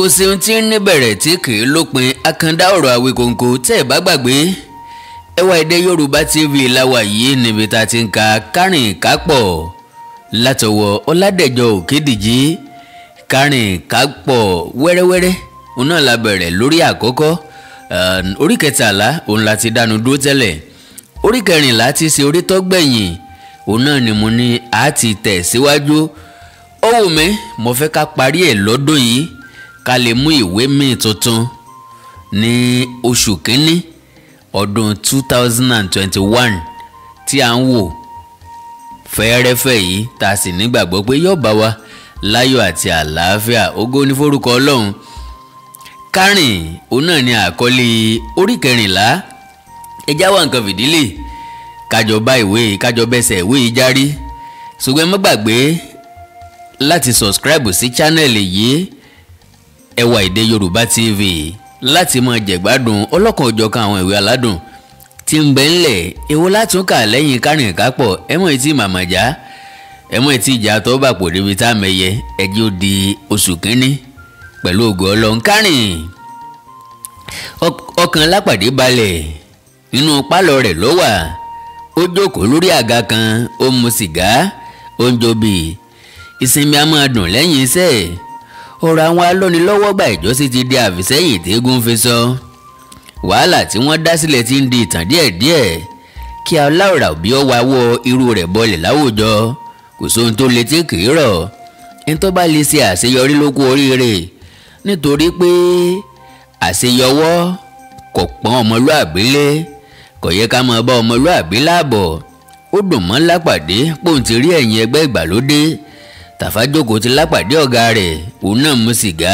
kò sí ohun tí ń níbẹ̀rẹ̀ tí kì í lópin. Àkàndá ọ̀rọ̀ Àwíkòǹkò tẹ́ ẹ̀ bá gbàgbé. Ẹwà Èdè Yorùbá TV láwa yìí níbi tá a ti ń ka Kárìn Kápọ̀ látọwọ́ Ọládẹ̀jọ Òkèdìjí. Kárìn Kápọ̀ wẹ́rẹ́wẹ́rẹ́ òun náà la bẹ̀rẹ̀ lórí àkọ́kọ́. Orí kẹtàlá òun la ti dánu dúró tẹ́lẹ̀. Orí kẹrìnlá ti ṣe orí tó gbẹ̀yìn òun náà ni mo ní a ti tẹ̀ síwájú. Ó wù mí mo fẹ́ ká parí ẹ̀ lọ́dún yìí ká lè mú ìwé míì tuntun ní oṣù kínní ọdún 2021 tí à ń wò fẹ́ẹ́rẹ́fẹ́ yìí tá a sì nígbàgbọ́ pé yóò bá wa láyọ̀ àti àlàáfíà. Ògo ní forúkọ Ọlọ́run. Kárìn òun náà ni àkọlé orí kẹrìnlá. Ẹ já wá nǹkan fìdílé kájọ bá ìwé kájọ bẹ́sẹ̀ ìwé yìí járí. Ṣùgbọ́n má gbàgbé láti subscribe sí channel yìí Ẹwà Èdè Yorùbá TV láti máa jẹ̀gbádùn ọlọ́kan òjọ̀kan àwọn ìwé aládùn tí ń bẹ ńlẹ̀. Èwo látún kà lẹ́yìn Kárìn Kápọ̀ ẹ mọ̀ etí màmàjá ẹ mọ̀ etí ìjà tó bà pò débi tá a mẹyẹ ẹjẹ́ ó di oṣù kínní pẹ̀lú ògo Ọlọ́run. Kárìn ọkàn Lápàdé balẹ̀ nínú pálọ̀ rẹ̀ ló wà. Ó jókòó lórí àga kan ó mu sìgá ó ń jobi. Ìsinmi a máa dùn lẹ́yìn iṣẹ́. Ọ̀rọ̀ àwọn alọ́nilọ́wọ́gbà ìjọ́sí ti di àfìsẹ́yìn tẹ́gùn fi sọ. Wàhálà tí wọ́n dá sílẹ̀ ti ń di ìtàn díẹ̀díẹ̀. Kí aláwòrán òbí ọ wá wọ irú rẹ̀ bọlẹ̀ láwùjọ kò sóhun tó lè tí kì í rọ̀. ẹni tó bá lè ṣe àṣeyọrí ló kú oríire nítorí pé àṣeyọwọ́ kò pọ́n ọmọlúàbí lé kò yẹ ká máa bá ọmọlúàbí láàbọ̀. Ó dùn mọ́ Lápàdé pòun ti rí ẹ̀yìn ẹgbẹ́ ìgbàlódé. Tàfá jókòó ti Lápàdé ọ̀gá rẹ̀ òun náà mu sìgá.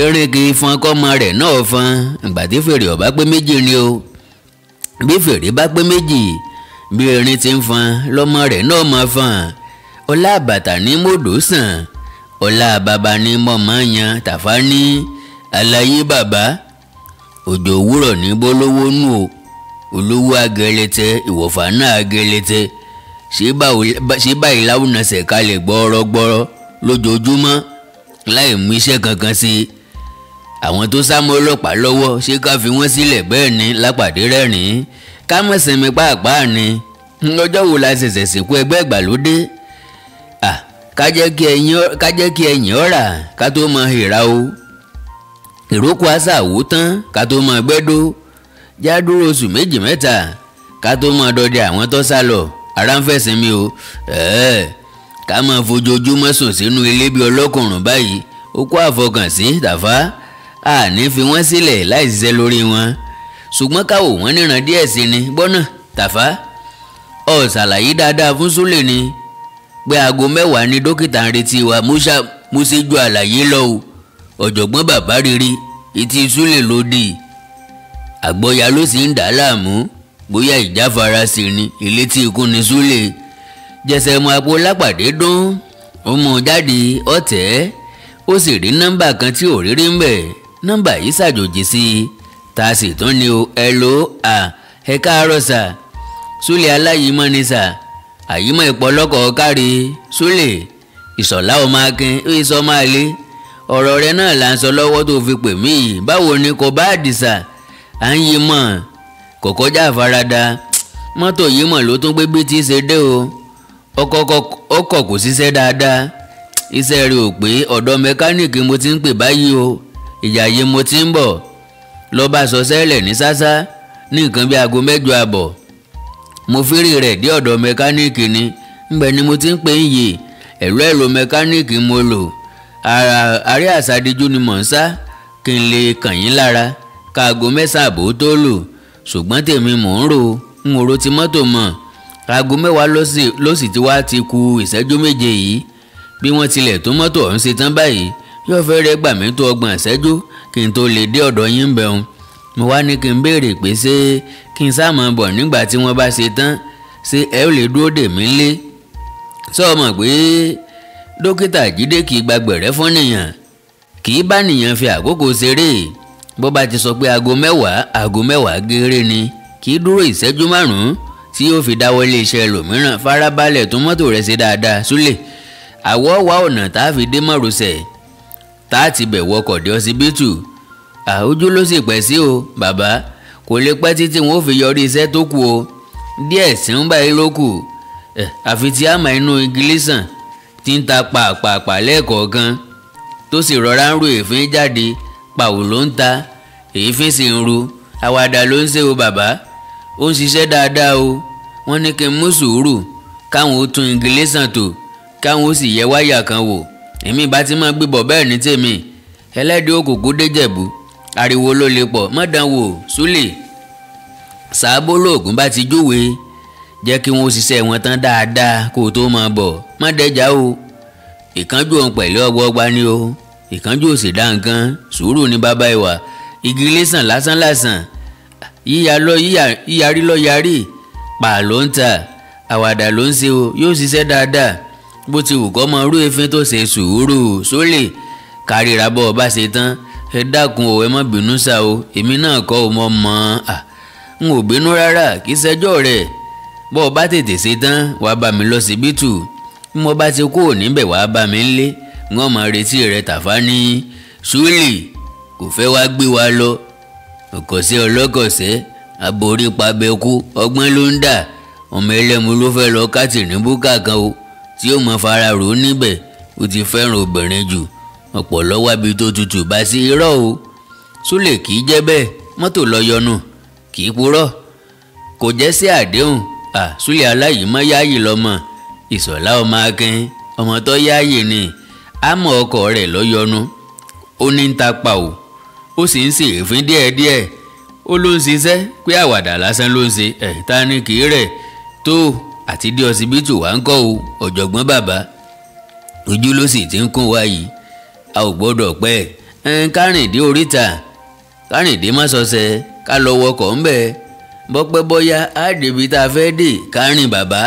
Erin kì í fọn kọ́mọ rẹ̀ náà fọn ìgbà tí fèrè ọ̀bá pé méjì ni o. Bí fèrè bá pé méjì bí erin ti ń fọn lọ́mọ rẹ̀ náà máa fọn. Ọlá àbàtà ní mòdò sàn ọlá bàbá ní mọ̀mọ́ yan. Tàfá ní àlàyé bàbá òjò òwúrọ̀ ní bólówó nù o olówó agẹlẹtẹ ìwọ̀fà náà agẹlẹtẹ ṣé báyìí láwùnà ṣẹ̀kalẹ̀ gbọ́rọ́gbọ́rọ́ lójoojúmọ́ láì mú iṣẹ́ kankan sí i. Àwọn tó sá mọ́ ọlọ́pàá lọ́wọ́ ṣé ká fi wọ́n sílẹ̀ bẹ́ẹ̀ ni Lápàdé rẹ́rìn-ín. Ká mọ̀ sinmi pàápàá ni lọ́jọ́ wo la ṣẹ̀ṣẹ̀ sìnkú ẹgbẹ́ ìgbàlódé. Ká jẹ́ kí ẹ̀yìn ọ̀rà ká tó mọ ìrà o. Ìrókò àṣà wò tán ká tó mọ gbẹ́dó. Já dúró oṣù méjì mẹ́ta ká tó mọ dọdẹ àwọn tó sá lọ. Ara ń fẹ̀sìn mi o. Ká máa fojoojúmọ́ sùn sínú ilé bí ọlọ́kùnrùn báyìí ó kó àfọkànsí. Tàfá àní fi wọ́n sílẹ̀ láì ṣiṣẹ́ lórí wọn ṣùgbọ́n káwò wọ́n níran díẹ̀ sí ni. Gbọ́nà Tàfá ó ṣàlàyé dáadáa fún Súlè ni pé aago 10 ni dókítà ń retí wa. Mo ṣe ju àlàyé lọ o. Ọ̀jọ̀gbọ́n bàbá rírí etí Súlè ló dì. Àgbọ̀yà ló sì ń dà á láàmú bóyá ìjáfara sí ni ilé tí ikú ni Súlè. Jẹsẹ̀ mọ́ àpò Lápàdé dún ó mú jáde ọ̀tẹ̀ ó sì rí nọ́mbà kan tí ò rírí ń bẹ̀. Nọ́mbà yìí ṣàjòjì sí i tá a sì tún ní o. Hello ẹ káàárọ̀ sà. Súlè aláyìímọ́ ni sà. Àyímọ́ ìpọlọ́kọ̀ kárí. Súlè Ìṣọ̀lá ọmọ Akin ó yẹ sọ máa lé. Ọ̀rọ̀ rẹ náà là ń sọ lọ́wọ́ tó fi pè mí yìí. Báwo ni kò bá àdìsà à ń yí mọ̀ kò kọjá àfaradà. Mọ́tò yìí mọ̀ ló tún gbé bí tí ṣe dé o. Ọkọ̀ kò ṣiṣẹ́ dáadáa. Iṣẹ́ rẹ̀ ò pé ọ̀dọ̀ mẹkáníìkì mo ti ń pè báyìí o. Ìjàyè mo ti ń bọ̀. Lọ bá sọ sẹ́lẹ̀ ní sásá ní nǹkan bí aago 8:00. Mo fírí rẹ̀ dé ọ̀dọ̀ mẹkáníìkì ni. Ńbẹ̀ ni mo ti ń pè ń yè. Ẹ̀rọ mẹkáníìkì mo lò. Àárẹ̀ àsádíjú ni mò ń sá kí n lè kàn yín lára káago 9 àbò tó lò. Ṣùgbọ́n tèmi mò ń rò ń ro ti mọ́tò mọ̀. Aago 10 ló sì ti wá ti ku ìṣẹ́jú 7 yìí. Bí wọ́n tilẹ̀ tó mọ́tò ọ̀hún ṣe tán báyìí yóò fẹ́rẹ̀ gbà mí tó 30 ìṣẹ́jú kí n tó lè dé ọ̀dọ̀ yín bẹ̀rùn. Mo wá ní kí n béèrè pé ṣé kí n sáà máa bọ̀ nígbà tí wọ́n bá ṣe tán ṣé ẹ ò lè dúró dè mí lé. Sọ mọ̀ pé dókítà Jídé kì í gbàgbẹ̀rẹ́ fún nìyàn kì í bá nìyàn fi àkókò ṣeré. Bó bá ti sọ pé aago 10 géré ni kì í dúró ìṣẹ́jú 5 tí yóò fi dáwọ́ ilé iṣẹ́ ẹlòmíràn. Farabalẹ̀ tún mọ́tò rẹ̀ ṣe dáadáa Súlè. Àwọ̀ wá ọ̀nà tá a fi dé márosẹ̀ tá a ti bẹ̀ wọkọ̀ dé ọsibítù. Ojú ló sì pẹ́ sí o bàbá, kò lè pẹ́ títí wọn ò fi yọrí iṣẹ́ tó kù o, díẹ̀ sí ń báyìí ló kù. Àfi tí àmọ́ inú igi lísàn ti ń ta pàpàpà lẹ́ẹ̀kọ̀ọ̀kan tó sì rọra ń ru èéfín jáde, pàwọ́ ló ń ta, èéfín sì ń ru. Àwàdà ló ń ṣe o bàbá, ó ń ṣiṣẹ́ dáadáa o. Wọ́n ní kí n mú sùúrù káwọn ó tún igi lísàn tò, káwọn ó sì yẹ wáyà kan wò. Èmi bá ti máa gbébọ̀ bẹ́ẹ̀ ní tèmi. Ẹlẹ́dìí òkùnkùn déjẹ̀bú, ariwo ló lè pọ̀, mọ́dàn wò Súlè. Sàábó lóògùn bá ti júwe, jẹ́ kí wọ́n ṣiṣẹ́ wọn tán dáadáa kó tó máa bọ̀, má dẹjà o. Ìkánjú òun pẹ̀lú ọgbọgba ni o, ìkánjú ò sì dá nǹkan, sùúrù ní bàbá ìwà. Igi lísàn lásán yíyarí lọ yarí, pa ló ń ta, àwàdà ló ń ṣe o, yóò ṣiṣẹ́ dáadáa. Bó ti wù kọ́ mọ irú èéfín tó ṣe sùúrù Súlè, kárìíra bọ́ ọ bá ṣe tán. Ẹ dákun o, ẹ má bínú sá o, èmi náà kọ́ ò mọ̀ n ò bínú rárá, kì í ṣẹjọ́ rẹ̀. Bọ́ ọ bá tètè ṣe tán wàá bá mi lọ síbítù, bí mo bá ti kúrò níbẹ̀ wàá bá mi ńlé, wọ́n máa retí rẹ̀. Tàfá ní Súlè kò fẹ́ wá gbé wa lọ, ọ̀kọ̀ṣẹ́ ọlọ́kọ̀ṣẹ́ aborí pabẹ́kú, ọgbọ́n ló ń dà. Ọmọ ẹlẹ́mu ló fẹ́ lọ káàtì ní búkà kan o, tí ó mọ fara rò níbẹ̀. Ó ti fẹ́ràn obìnrin jù, ọ̀pọ̀lọ́ wábi tó tutù bá sí irọ́ o. Súlè kì í jẹ́ bẹ́ẹ̀, mọ́tò lọ yọnu, kì í purọ́, kò jẹ́ sí àdéhùn. Súlè aláyìímọ́ yáàyè lọ́mọ, Ìṣọ̀lá ọmọ Akin ọmọ tó yáàyè ni. Àmọ́ ọkọ rẹ̀ lọ yọnu, ó ní ń ta pa o, ó sì ń ṣe èéfín díẹ̀díẹ̀. Ó ló ń ṣiṣẹ́ pé àwàdà lásán ló ń ṣe, ta ni kì í rẹ̀ tó. Àti dé ọsibítù wá ń kọ́ o ọ̀jọ̀gbọ́n bàbá, ojú ló sì ti ń kún wa yìí. A ò gbọ́dọ̀ pẹ́ kárìndé oríta, kárìndé má sọsẹ̀, ká lọ wọkọ̀ ńbẹ̀. Bọ́pẹ́ bọ́yá á débi tá a fẹ́ dé. Kárìn bàbá,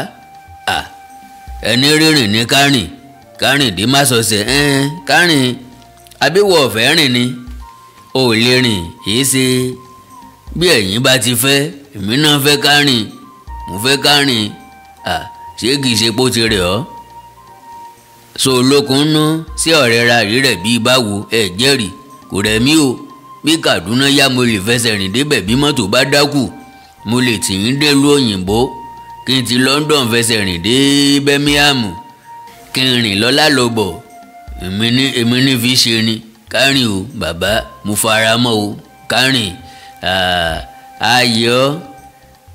ẹni rírìn ní kárìndé má sọsẹ̀. Kárìn abíwọ̀ ọ̀fẹ́ rìn ni, o ò lè rìn èé ṣe. Bí ẹ̀yin bá ti fẹ́, èmi náà fẹ́ kárìn, mo fẹ́ kárìn. Ṣé kìí ṣe pó ti rẹ̀ ọ́? So olókun nú sí ọ̀rẹ́ ra rí rẹ̀ bíi báwo, ẹ jẹ́rìí, kò rẹ̀ mí o. Bí Kaduna yá mo lè fẹsẹ̀ rìn débẹ̀ bí mọ́tò bá dákù, mo lè tì í délùú òyìnbó, kí n ti London fẹsẹ̀ rìn dé Birmingham, kí n rìn lọ́lá lọ bọ̀. Èmi ní fi ṣe ni. Kárìn o bàbá, mo fara mọ́ o. Kárìn, ayọ̀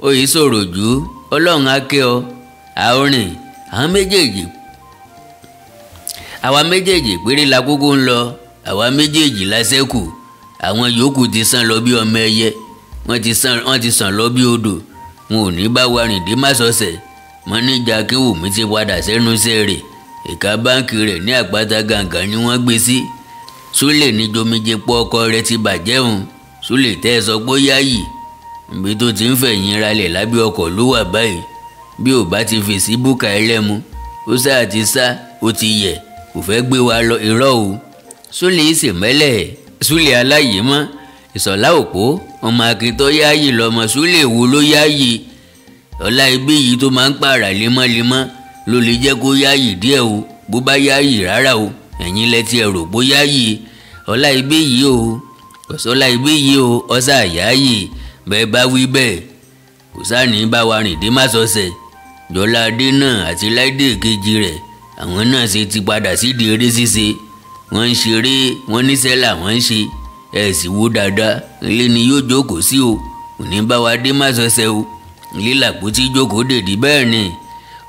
ó yìí sọ̀rọ̀ jù, Ọlọ́run á kẹ́ ọ. Àórìn àwa méjèèjì péré la kúkú ń lọ, àwa méjèèjì la ṣẹ́kù. Àwọn yòókù ti sàn lọ bí ọmọ ẹyẹ, wọ́n ti sàn lọ bí odò. Wọn ò ní bá wa rìn dé Másọ̀sẹ̀. Mọ́níjà Akínwùmí ti padà sẹ́nu iṣẹ́ rẹ̀, ẹ̀ka báǹkì rẹ̀ ní Àpáta Gàǹgà ni wọ́n gbé sí. Súlè ní jomijé pọ̀ ọkọ rẹ̀ ti bàjẹ́ òun. Súlè tẹ́ ẹ sọ pé ó yáyì, ibi tó ti ń fẹ̀yìn ralẹ̀ lábẹ́ ọkọ̀ ló wà báyìí. Bí ò bá ti fèsì búkà ẹlẹ́mu, ó sáà ti sá, ó ti yẹ̀, kò fẹ́ gbé wa lọ irọ́ o. Súlè sì mẹ́lẹ̀, Súlè aláyìímọ́, Ìṣọ̀lá òpó ọmọ Akin tó yáàyè lọ́mọ. Súlè wo ló yáàyè? Ọlá ibí yìí tó máa ń pààrà lemọ́lemọ́ ló lè jẹ́ kó yáàyè díẹ̀ o. Bó bá yáàyè rárá o, ẹ̀yin lẹ ti ẹ̀rọ bó yáàyè. Ọlá ibí yìí o, ọ̀sọ́lá ibí yìí o, ọ̀sà yáàyè. Bẹ́ẹ̀ bá wí bẹ́ẹ̀, kò sáà ní bá wa rìn dé Másọ̀sẹ̀. Jọlá Adé náà àti Láìdé kejì rẹ̀, àwọn náà ṣe ti padà sídìí eré ṣíṣe. Wọ́n ń ṣeré, wọ́n níṣẹ́ làwọn ń ṣe. Ẹ sì wo dáadáa, ilé ni yóò jókòó sí o, kò ní bá wa dé Másọ̀sẹ̀ o. Ilé làpótí jókòó dèdí bẹ́ẹ̀ ni.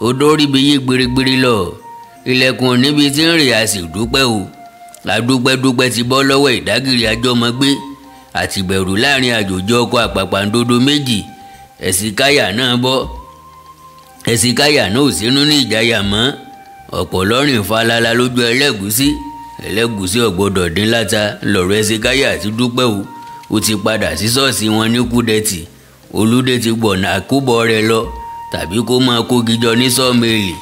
Odó ríbi yí gbirigbiri lọ, ilẹ̀kùn níbi tí ń rè a sì dúpẹ́ o. Adúpẹ́dúpẹ́ ti bọ́ lọ́wọ́ ìdágìrì àjọmọ́gbé àti bẹ̀rù láàrin àjòjì ọkọ àpàpàǹdodo méjì. Ẹ̀sìnkáyà náà bọ́, Ẹ̀sìnkáyà náà ò sínú ní ìjáyà mọ́. Ọ̀pọ̀ lọ́rìn falala lójú ẹlẹ́gùsí ọ̀gbọ́dọ̀ dín láta lọ̀rọ̀ Ẹ̀sìnkáyà ti dúpẹ́ o. Ó ti padà sí ṣọ́ọ̀ṣì wọn ní Kúdẹ̀tì. Olúdé ti gbọ̀nà àkóbọ̀ rẹ̀ lọ, tàbí kó máa kógi jọ ní sọ́ọ̀mẹ́lì.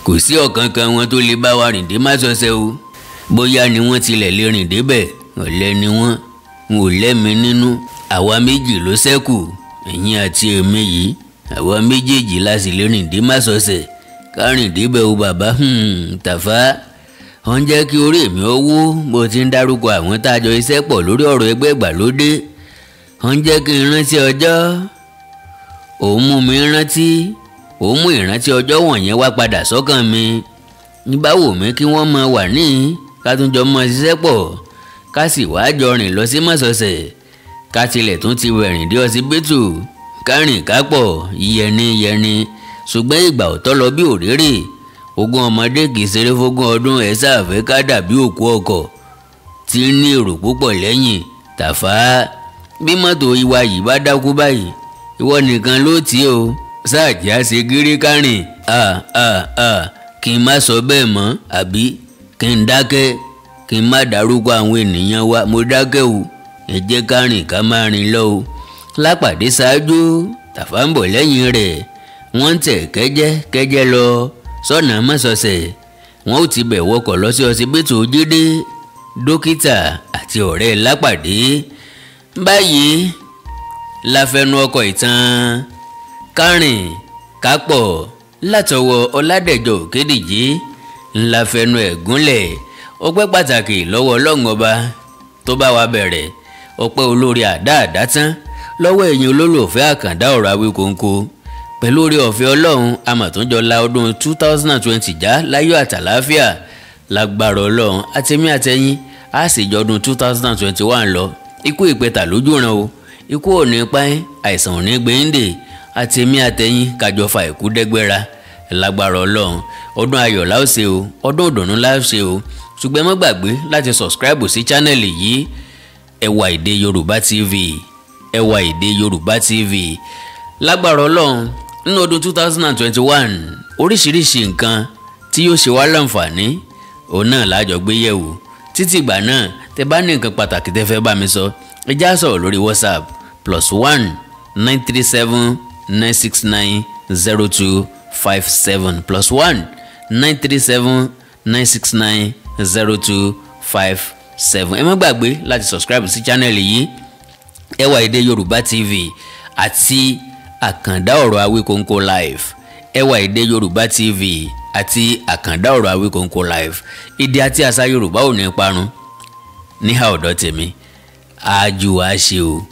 Kò sí ọ̀kankan wọn tó lè bá wa rìn dé Másọ̀sẹ̀ o. Bóyá ni wọ́n tilẹ̀ lè rìn débẹ̀, ọ̀lẹ ni wọ́n, n ò lẹ́mi nínú. Àwa méjì ló ṣẹ́kù, ẹ̀yin àti èmi yìí. Àwa méjèèjì la sì lè rìn dé Másọ̀sẹ̀. Kárìndínbẹ̀ o bàbá Tàfá wọ́n jẹ́ kí orí mi ó wú bó ti ń dárúkọ àwọn tá a jọ iṣẹ́ pọ̀ lórí ọ̀rọ̀ ẹgbẹ́ ìgbàlódé. Wọ́n jẹ́ kí n rántí ọjọ́, òun mú mi rántí, òun mú ìrántí ọjọ́ wọ̀nyẹn wá padà sọ́kàn mi. Níbà wò mí kí wọ́n máa wà níhìn ká tún jọ mọ́ ṣiṣẹ́ pọ̀, ká sì wá jọ rìn lọ sí mọ́sọ̀ọ̀sẹ̀, ká tilẹ̀ tún ti wẹ̀rìn dé ọsibítù, ká rìn ká pọ̀ yẹni ṣùgbọ́n ìgbà ọ̀tọ̀ lọ bí òréré. Ogún ọmọdé kì í ṣeré fógún ọdún ẹ̀ sáfẹ́ ká dàbí òkú ọkọ̀ tí ń ní èrò púpọ̀ lẹ́yìn. Tàfá, bí mọ́tò ìwà yìí bá dákú báyìí ìwọ nìkan ló tì í o, sáàjì á ṣe gírí kárìn. Kí n má sọ bẹ́ẹ̀ mọ́ àbí kí n dákẹ́, kí n má dárúkọ àwọn ènìyàn wa. Mo dákẹ́ o, ẹ jẹ́ ká rìn ká má rìn lọ o. Lápàdé ṣáájú, Tàfá ń bọ̀ lẹ́yìn rẹ̀. Wọ́n ń tẹ̀ kẹ́jẹ́ lọ sọ́nà mọ́sọ̀ọ̀sẹ̀. Wọ́n ó ti bẹ̀ wọkọ̀ lọ sí ọsibítù Jídé, dókítà àti ọ̀rẹ́ Lápàdé. Báyìí la fẹnu ọkọ̀ ìtàn Kárìn Kápọ̀ látọwọ́ Ọládẹ̀jọ Òkédìjí ńlá fẹnu ẹ̀ gúnlẹ̀. Ọpẹ́ pàtàkì lọ́wọ́ Ọlọ́run ọba tó bá wa bẹ̀rẹ̀, ọpẹ́ olórí àdáàdá tán lọ́wọ́ ẹ̀yin olólùfẹ́ àkàndá ọ̀rọ̀ Awíkonko. Pẹ̀lú oore ọ̀fẹ́ Ọlọ́run amọ̀túnjọ la ọdún 2020 já láyọ̀ àtàláfíà. Lágbára Ọlọ́run àtẹ̀mí àtẹ̀yìn á sì jọ ọdún 2021 lọ. Ikú ìpẹta lójú ràn o, ikú ò ní pa ẹ́, àìsàn ò ní gbẹ̀ǹdè. Àtẹ̀mí àtẹ̀yìn kájọ fa ìkú dẹ́gbẹ́ra. Lágbára Ọlọ́run ọdún ayọ̀ la ó ṣe o, ọdún ìdùnnú la ó ṣe o. Ṣùgbọ́n má gbàgbé láti subscribe sí channel yìí, Ẹwà Èdè Yorùbá TV, Ẹwà Èdè Yorùbá TV. Lágbára Ọlọ́run nínú ọdún 2021 oríṣiríṣi nǹkan tí yóò ṣe wá láǹfààní òun náà lájọ gbé yẹ̀wò. Títí ìgbà náà tẹ́ bá ní nǹkan pàtàkì tẹ́ fẹ́ bá mi sọ, ẹ já sọ̀rọ̀ lórí WhatsApp +1 937 969 0257 +1 937 969 0257. Ẹ má gbàgbé láti subscribe sí channel yìí, Ẹwà Èdè Yorùbá TV àti Àkàndá ọ̀rọ̀ Awíkonko live. Ẹwà Èdè Yorùbá TV àti Àkàndá ọ̀rọ̀ Awíkonko live. Èdè àti àṣà Yorùbá ò ní parun. Níhà ọ̀dọ̀ tèmi, àjù àṣe o.